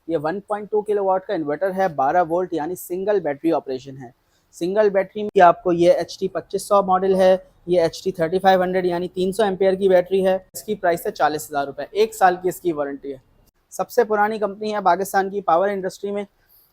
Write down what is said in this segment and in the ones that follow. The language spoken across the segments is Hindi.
ये 1.2 किलोवाट का इन्वर्टर है, 12 वोल्ट यानी सिंगल बैटरी ऑपरेशन है। सिंगल बैटरी में आपको ये एच टी 2500 मॉडल है, ये एच टी 3500 यानी 300 एम्पेयर की बैटरी है। इसकी प्राइस है 40,000 रुपये, 1 साल की इसकी वारंटी है। सबसे पुरानी कंपनी है पाकिस्तान की पावर इंडस्ट्री में।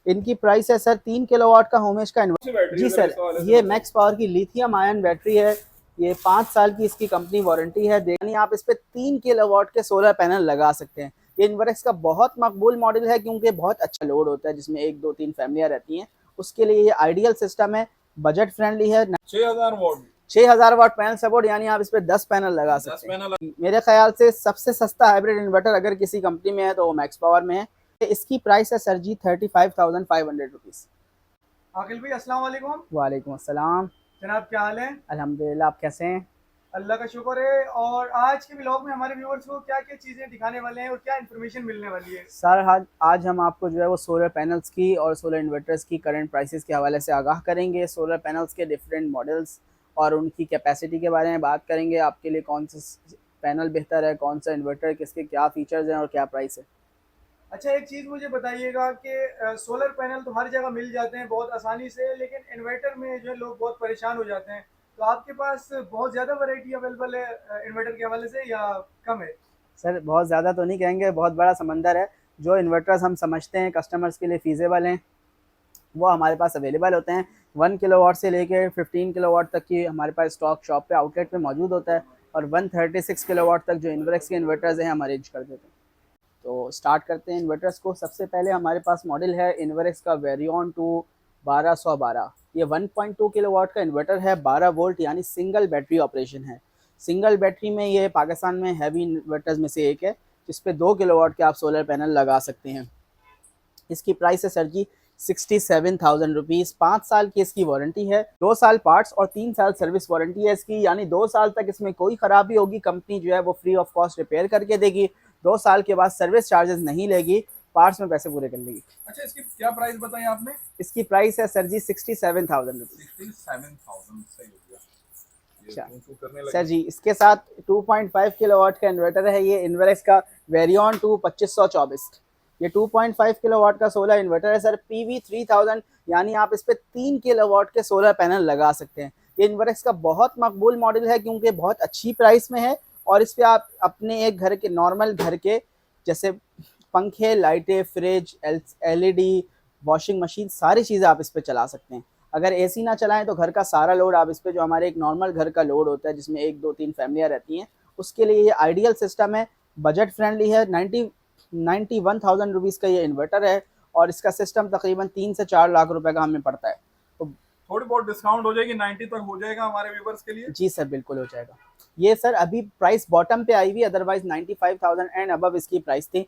इनकी प्राइस है सर 3 किलोवाट का होमेज का इन्वर्टर। जी सर, ये मैक्स पावर की लिथियम आयन बैटरी है। ये 5 साल की इसकी कंपनी वारंटी है। यानी आप इस पे 3 किलोवाट के सोलर पैनल लगा सकते हैं। ये इन्वर्टेक्स का बहुत मकबूल मॉडल है क्योंकि बहुत अच्छा लोड होता है, जिसमें 1 2 3 फैमिलियाँ रहती हैं। उसके लिए ये आइडियल सिस्टम है, बजट फ्रेंडली है। 6000 वाट पैनल सपोर्ट, यानी आप इस पे 10 पैनल लगा सकते हैं। मेरे ख्याल से सबसे सस्ता हाइब्रिड इन्वर्टर अगर किसी कंपनी में है तो वो मैक्स पावर में है। इसकी प्राइस है सर जी 35,500 रुपीज़। आकिल भाई अस्सलाम वालेकुम। वालेकुम अस्सलाम। जनाब क्या हाल है? अल्हम्दुलिल्लाह, आप कैसे हैं? अल्लाह का शुक्र है। और आज के व्लॉग में हमारे व्यूअर्स को क्या क्या चीज़ें दिखाने वाले हैं और क्या इन्फॉर्मेशन मिलने वाली है? सर आज हम आपको जो है वो सोलर पैनल्स की और सोलर इन्वर्टर्स की करंट प्राइसेस के हवाले से आगाह करेंगे। सोलर पैनल्स के डिफरेंट मॉडल्स और उनकी कैपेसिटी के बारे में बात करेंगे। आपके लिए कौन सा पैनल बेहतर है, कौन सा इन्वर्टर, किसके क्या फीचर्स हैं और क्या प्राइस है। अच्छा, एक चीज़ मुझे बताइएगा कि सोलर पैनल तो हर जगह मिल जाते हैं बहुत आसानी से, लेकिन इन्वर्टर में जो है लोग बहुत परेशान हो जाते हैं। तो आपके पास बहुत ज़्यादा वैरायटी अवेलेबल है इन्वर्टर के हवाले से या कम है? सर बहुत ज़्यादा तो नहीं कहेंगे, बहुत बड़ा समंदर है। जो इन्वर्टर्स हम समझते हैं कस्टमर्स के लिए फ़ीज़ेबल हैं वो हमारे पास अवेलेबल होते हैं। 1 किलोवाट से लेकर 15 किलोवाट तक की हमारे पास स्टॉक शॉप पे आउटलेट पे मौजूद होता है। और 136 किलोवाट तक जो इन्वर्टेक्स के इन्वर्टर्स हैं हम अरेंज कर देते हैं। तो स्टार्ट करते हैं इन्वर्टर्स को। सबसे पहले हमारे पास मॉडल है इन्वर्टेक्स का वेरियन 2 1212। ये 1.2 किलोवाट का इन्वर्टर है, 12 वोल्ट यानी सिंगल बैटरी ऑपरेशन है। सिंगल बैटरी में ये पाकिस्तान में हैवी इन्वर्टर्स में से एक है, जिस पे 2 किलोवाट के आप सोलर पैनल लगा सकते हैं। इसकी प्राइस है सर जी 67,000 रुपीज़। 5 साल की इसकी वारंटी है, 2 साल पार्ट्स और 3 साल सर्विस वारंटी है इसकी। यानी 2 साल तक इसमें कोई ख़राबी होगी कंपनी जो है वो फ्री ऑफ कॉस्ट रिपेयर करके देगी। 2 साल के बाद सर्विस चार्जेस नहीं लेगी, पार्ट्स में पैसे पूरे कर लेगी। अच्छा, इसकी क्या प्राइस बताई आपने? इसकी प्राइस है सर जी 67,000 रुपीज़। 67,000 सही हो गया। अच्छा सर जी, इसके साथ 2.5 किलोवाट का इन्वर्टर है। ये इन्वर्टेक्स का वेरियन 2 2524। ये 2.5 किलोवाट का सोलर इन्वर्टर है सर। PV 3000 यानी आप इस पे 3 किलोवाट के सोलर पैनल लगा सकते हैं। ये इन्वर्टेक्स का बहुत मकबूल मॉडल है क्योंकि बहुत अच्छी प्राइस में है। और इस पे आप अपने एक घर के नॉर्मल घर के जैसे पंखे, लाइटें, फ्रिज, LED, वॉशिंग मशीन, सारी चीज़ें आप इस पे चला सकते हैं। अगर AC ना चलाएं तो घर का सारा लोड आप इस पे, जो हमारे एक नॉर्मल घर का लोड होता है जिसमें 1 2 3 फैमिलियाँ रहती हैं, उसके लिए ये आइडियल सिस्टम है। बजट फ्रेंडली है। 91,000 रुपीज़ का ये इन्वर्टर है और इसका सिस्टम तकरीबन 3 से 4 लाख रुपए का हमें पड़ता है। तो थोड़ी बहुत डिस्काउंट हो जाएगी, 90 तक हो जाएगा हमारे व्यूवर्स के लिए। जी सर, बिल्कुल हो जाएगा। ये सर अभी प्राइस बॉटम पे आई हुई, अदरवाइज 95,000 एंड अबव इसकी प्राइस थी।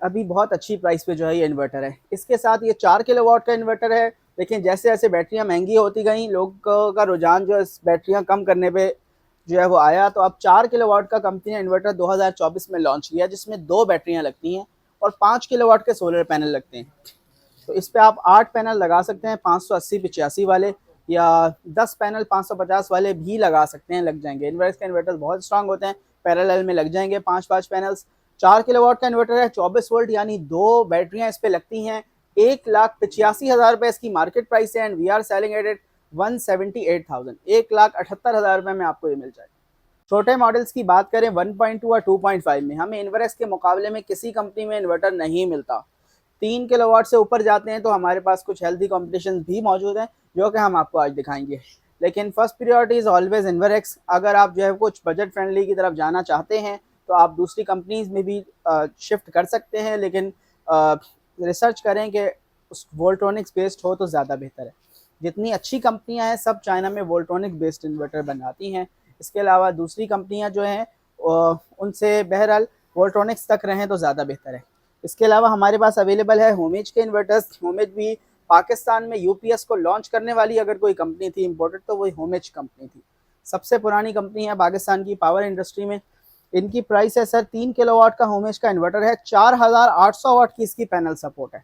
अभी बहुत अच्छी प्राइस पे जो है ये इन्वर्टर है। इसके साथ ये 4 किलोवाट का इन्वर्टर है। लेकिन जैसे जैसे बैटरियाँ महंगी होती गई, लोगों का रुझान जो है बैटरियाँ कम करने पे जो है वो आया। तो अब 4 किलोवाट का कंपनी ने इन्वर्टर 2024 में लॉन्च किया, जिसमें 2 बैटरियाँ लगती हैं और 5 किलोवाट के सोलर पैनल लगते हैं। तो इस पे आप 8 पैनल लगा सकते हैं, 580 85 वाले, या 10 पैनल 550 वाले भी लगा सकते हैं, लग जाएंगे। इन्वर्टर के इन्वर्टर बहुत स्ट्रांग होते हैं, पैरेलल में लग जाएंगे 5 5 पैनल्स। 4 किलोवाट का इन्वर्टर है, 24 वोल्ट यानी 2 बैटरियां इस पे लगती हैं। 1,85,000 रुपये इसकी मार्केट प्राइस है and we are selling at 178,000, 1,78,000 रुपये में आपको ये मिल जाएगा। छोटे मॉडल्स की बात करें 1.2 और 2.5 में, हमें इन्वर्टर के मुकाबले में किसी कंपनी में इन्वर्टर नहीं मिलता। 3 किलोवाट से ऊपर जाते हैं तो हमारे पास कुछ हेल्दी कॉम्पिटिशन भी मौजूद हैं, जो कि हम आपको आज दिखाएंगे। लेकिन फर्स्ट प्रियोरिटी इज़ ऑलवेज इन्वर्टेक्स। अगर आप जो है कुछ बजट फ्रेंडली की तरफ जाना चाहते हैं तो आप दूसरी कंपनीज में भी शिफ्ट कर सकते हैं, लेकिन रिसर्च करें कि उस वोल्ट्रॉनिक्स बेस्ड हो तो ज़्यादा बेहतर है। जितनी अच्छी कंपनियां हैं सब चाइना में वोल्ट्रॉनिक बेस्ड इन्वर्टर बनाती हैं। इसके अलावा दूसरी कंपनियां जो हैं उनसे बहरहाल वोल्ट्रॉनिक्स तक रहें तो ज़्यादा बेहतर है। इसके अलावा हमारे पास अवेलेबल है होमेज के इन्वर्टर्स। होमेज भी पाकिस्तान में UPS को लॉन्च करने वाली अगर कोई कंपनी थी इम्पोर्टेड तो वही होमेज कंपनी थी। सबसे पुरानी कंपनी है पाकिस्तान की पावर इंडस्ट्री में। इनकी प्राइस है सर 3 किलोवाट का होमेज का इन्वर्टर है, 4,800 वाट की इसकी पैनल सपोर्ट है।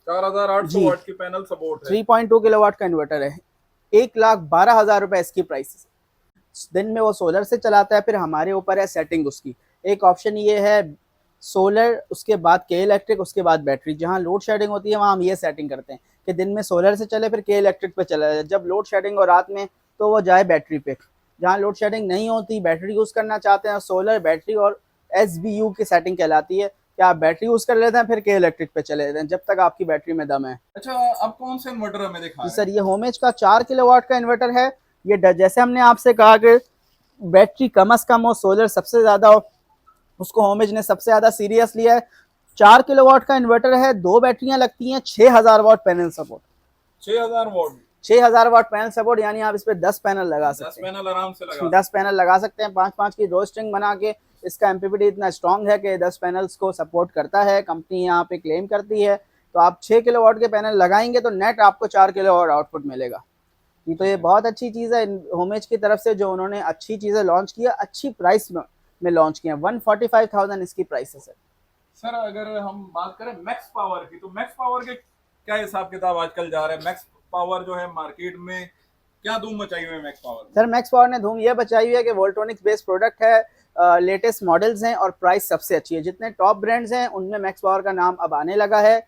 4,800 वाट की पैनल सपोर्ट है। 3.2 किलोवाट का इन्वर्टर है। 1,12,000 रुपए इसकी प्राइस। दिन में वो सोलर से चलाता है, फिर हमारे ऊपर है सेटिंग उसकी। एक ऑप्शन ये है सोलर, उसके बाद के इलेक्ट्रिक, उसके बाद बैटरी। जहाँ लोड शेडिंग होती है वहाँ हम ये सेटिंग करते हैं कि दिन में सोलर से चले, फिर के इलेक्ट्रिक पे चला जाए। जब लोड शेडिंग हो रात में तो वो जाए बैटरी पे। जहाँ लोड शेडिंग नहीं होती, बैटरी यूज़ करना चाहते हैं, सोलर, बैटरी और SBU की सेटिंग कहलाती है कि आप बैटरी यूज़ कर लेते हैं, फिर के इलेक्ट्रिक पे चले जाते हैं जब तक आपकी बैटरी में दम है। अच्छा, अब कौन से इन्वर्टर हमें दिखा जी रहे सर, हैं? ये होमेज का 4 किलोवाट का इन्वर्टर है। ये जैसे हमने आपसे कहा कि बैटरी कम से कम हो, सोलर सबसे ज़्यादा हो, उसको होमेज ने सबसे ज़्यादा सीरियस लिया है। 4 किलोवाट का इन्वर्टर है, 2 बैटरियां लगती हैं, 6000 watt panel support. 6000 watt? 6000 watt panel support, यानी आप इस पे 10 पैनल लगा 10 सकते हैं। पैनल आराम से लगा 10 पैनल लगा सकते हैं, 5-5 की रो स्ट्रिंग बना के। इसका एमपीपीटी इतना स्ट्रॉन्ग है कि 10 पैनल्स को सपोर्ट करता है, कंपनी यहाँ पे क्लेम करती है। तो आप 6 किलोवाट के पैनल लगाएंगे तो नेट आपको 4 किलोवाट आउटपुट मिलेगा। तो ये बहुत अच्छी चीज़ है होमेज की तरफ से, जो उन्होंने अच्छी चीज़ें लॉन्च की है, अच्छी प्राइस में लॉन्च की है। 145,000 इसकी प्राइस है सर। सर अगर हम बात करें मैक्स पावर की, तो मैक्स पावर के क्या हिसाब किताब आजकल जा रहे हैं? मैक्स पावर जो है मार्केट में क्या धूम मचाई हुई है मैक्स पावर में? सर मैक्स पावर ने धूम ये बचाई हुई है कि वोल्ट्रॉनिक्स बेस्ड प्रोडक्ट है, लेटेस्ट मॉडल्स हैं और प्राइस सबसे अच्छी है। जितने टॉप ब्रांड्स हैं उनमें मैक्स पावर का नाम अब आने लगा है,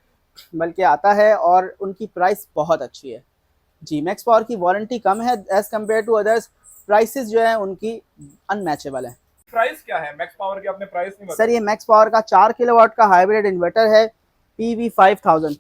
बल्कि आता है, और उनकी प्राइस बहुत अच्छी है। जी, मैक्स पावर की वारंटी कम है as compare to others, prices जो है उनकी अनमैचेबल है। प्राइस क्या है मैक्स पावर की? आपने प्राइस नहीं सर ये मैक्स पावर का 4 किलोवाट का हाइब्रिड इन्वर्टर है, PV5000।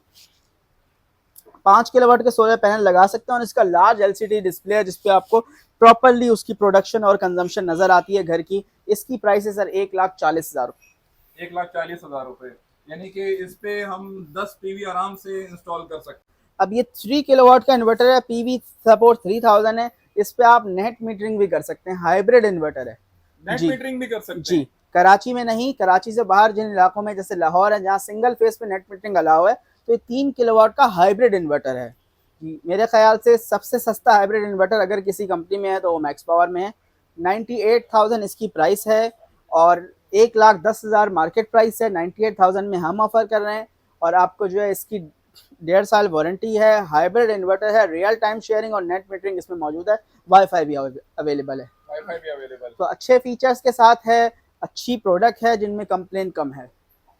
5 किलोवाट के सोलर पैनल लगा सकते हैं और इसका लार्ज LCD डिस्प्ले है जिसपे आपको प्रॉपरली उसकी प्रोडक्शन और कंजम्पशन नजर आती है घर की। इसकी प्राइस है सर 1,40,000 रुपये। 1,40,000 रुपए, यानी कि इस पे हम 10 पीवी आराम से इंस्टॉल कर सकते हैं। अब ये 3 किलोवाट का इन्वर्टर है, PV सपोर्ट 3000 है। इस पे आप नेट मीटरिंग भी कर सकते हैं, हाइब्रिड इन्वर्टर है। नेट जी मीटरिंग भी कर सकते जी, हैं? कराची में नहीं, कराची से बाहर जिन इलाकों में जैसे लाहौर है जहाँ सिंगल फेस पे नेट मीटरिंग अलाउ है, तो ये 3 किलोवाट का हाइब्रिड इन्वर्टर है। जी, मेरे ख्याल से सबसे सस्ता हाइब्रिड इन्वर्टर अगर किसी कंपनी में है तो वो मैक्स पावर में है। 98,000 इसकी प्राइस है और 1,10,000 मार्केट प्राइस है। 98,000 में हम ऑफर कर रहे हैं और आपको जो है इसकी 1.5 साल वारंटी है। हाइब्रिड इन्वर्टर है, रियल टाइम शेयरिंग और नेट मीटरिंग इसमें मौजूद है, वाईफाई भी अवेलेबल है। वाईफाई भी अवेलेबल? तो अच्छे फीचर्स के साथ है, अच्छी प्रोडक्ट है जिनमें कंप्लेन कम है।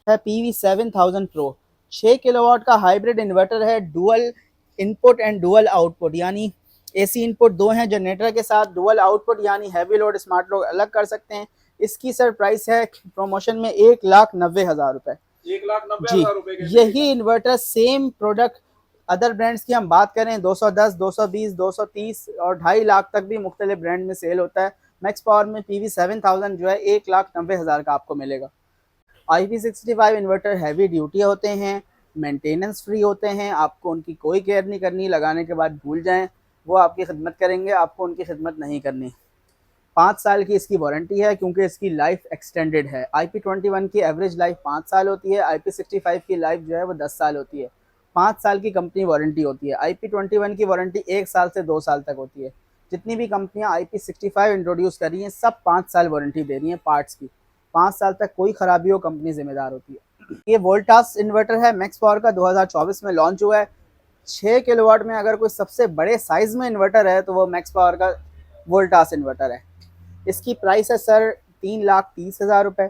PV7000 प्रो 6 किलोवाट का हाइब्रिड इन्वर्टर है, dual input and dual output, यानी AC इनपुट 2 हैं जनरेटर के साथ, डुअल आउटपुट यानी हैवी लोड स्मार्ट लोड अलग कर सकते हैं। इसकी सर प्राइस है प्रोमोशन में 1,90,000 रुपये। 1,90,000 रुपए के? यही inverter same product other brands की हम बात करें 210, 220, 230 और 2.5 लाख तक भी मुख्तलिफ ब्रांड में सेल होता है। मैक्स पावर में PV7000 जो है 1,90,000 का आपको मिलेगा। IP65 इन्वर्टर हैवी ड्यूटी होते हैं, मेंटेनेंस फ्री होते हैं, आपको उनकी कोई केयर नहीं करनी, लगाने के बाद भूल जाएं, वो आपकी खिदमत करेंगे, आपको उनकी खिदमत नहीं करनी। 5 साल की इसकी वारंटी है क्योंकि इसकी लाइफ एक्सटेंडेड है। IP21 की एवरेज लाइफ 5 साल होती है, IP65 की लाइफ जो है वो 10 साल होती है। 5 साल की कंपनी वारंटी होती है। IP21 की वारंटी 1 साल से 2 साल तक होती है। जितनी भी कंपनियां IP65 इंट्रोड्यूस कर रही हैं सब 5 साल वारंटी दे रही हैं पार्ट्स की। 5 साल तक कोई खराबी हो कंपनी जिम्मेदार होती है। ये वोल्टास इन्वर्टर है, मैक्स पावर का 2024 में लॉन्च हुआ है। 6 किलोवाट में अगर कोई सबसे बड़े साइज में इन्वर्टर है तो वो मैक्स पावर का वोल्टास इन्वर्टर है। इसकी प्राइस है सर 3,30,000 रुपये।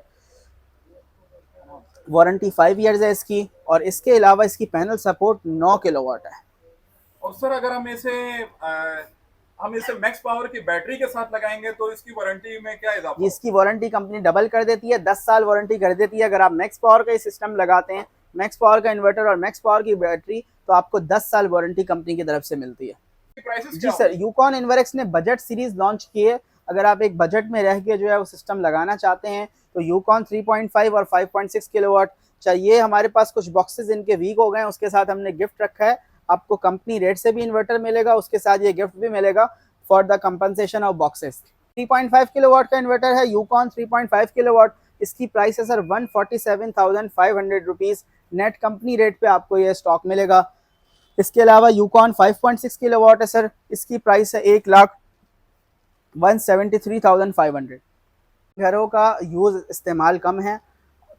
वारंटी 5 ईयर्स है इसकी, और इसके अलावा इसकी पैनल सपोर्ट 9 किलोवाट है। और सर अगर हम इसे मैक्स पावर की बैटरी के साथ लगाएंगे तो इसकी वारंटी में क्या इजाफा? इसकी वारंटी कंपनी डबल कर देती है, 10 साल वारंटी कर देती है। अगर आप मैक्स पावर का सिस्टम लगाते हैं, मैक्स पावर का इन्वर्टर और मैक्स पावर की बैटरी, तो आपको 10 साल वारंटी कंपनी की तरफ से मिलती है। जी सर, यूकॉन इन्वर्क्स ने बजट सीरीज लॉन्च की है। अगर आप एक बजट में रह के जो है वो सिस्टम लगाना चाहते हैं तो यूकॉन 3.5 और 5.6 किलोवाट चाहिए। हमारे पास कुछ बॉक्सेस इनके वीक हो गए हैं, उसके साथ हमने गिफ्ट रखा है। आपको कंपनी रेट से भी इन्वर्टर मिलेगा, उसके साथ ये गिफ्ट भी मिलेगा for the compensation of boxes. 3.5 kilowatt का इन्वर्टर है यूकॉन 3.5 किलोवाट। इसकी प्राइस है sir 147,500 rupees. Net company rate पे आपको ये स्टॉक मिलेगा। इसके अलावा यूकॉन 5.6 किलोवाट है सर, इसकी प्राइस है 1,173,500। घरों का यूज़ इस्तेमाल कम है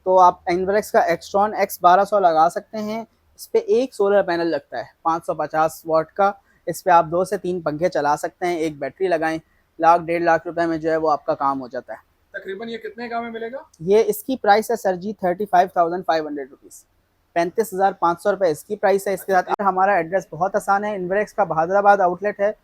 तो आप इन्वर्क्स का एक्सट्रॉन X1200 लगा सकते हैं। इस पर एक सोलर पैनल लगता है 550 वाट का। इस पर आप 2 से 3 पंखे चला सकते हैं, एक बैटरी लगाएं, 1,00,000 1.5 लाख रुपए में जो है वो आपका काम हो जाता है। तकरीबन ये कितने का में मिलेगा? ये इसकी प्राइस है सर जी 35,500 रुपीज़, 35,500 रुपये इसकी प्राइस है। इसके साथ हमारा एड्रेस बहुत आसान है, इन्वेरेक्स का बहादुराबाद आउटलेट है,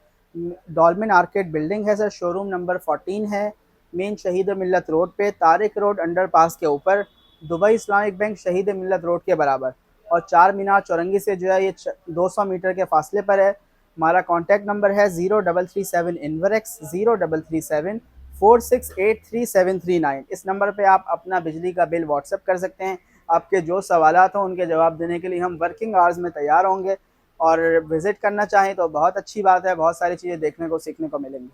डॉल्मिन आर्केड बिल्डिंग है सर, शोरूम नंबर 14 है, मेन शहीद मिल्लत रोड पे, तारिक रोड अंडरपास के ऊपर, दुबई इस्लामिक बैंक शहीद मिल्लत रोड के बराबर, और चार मीनार चौरंगी से जो है ये 200 मीटर के फासले पर है। हमारा कॉन्टैक्ट नंबर है 0337 इन्वेरेक्स 0337 4683 इस नंबर पे आप अपना बिजली का बिल व्हाट्सएप कर सकते हैं। आपके जो सवालात हों उनके जवाब देने के लिए हम वर्किंग आवर्स में तैयार होंगे, और विज़िट करना चाहें तो बहुत अच्छी बात है, बहुत सारी चीज़ें देखने को सीखने को मिलेंगी।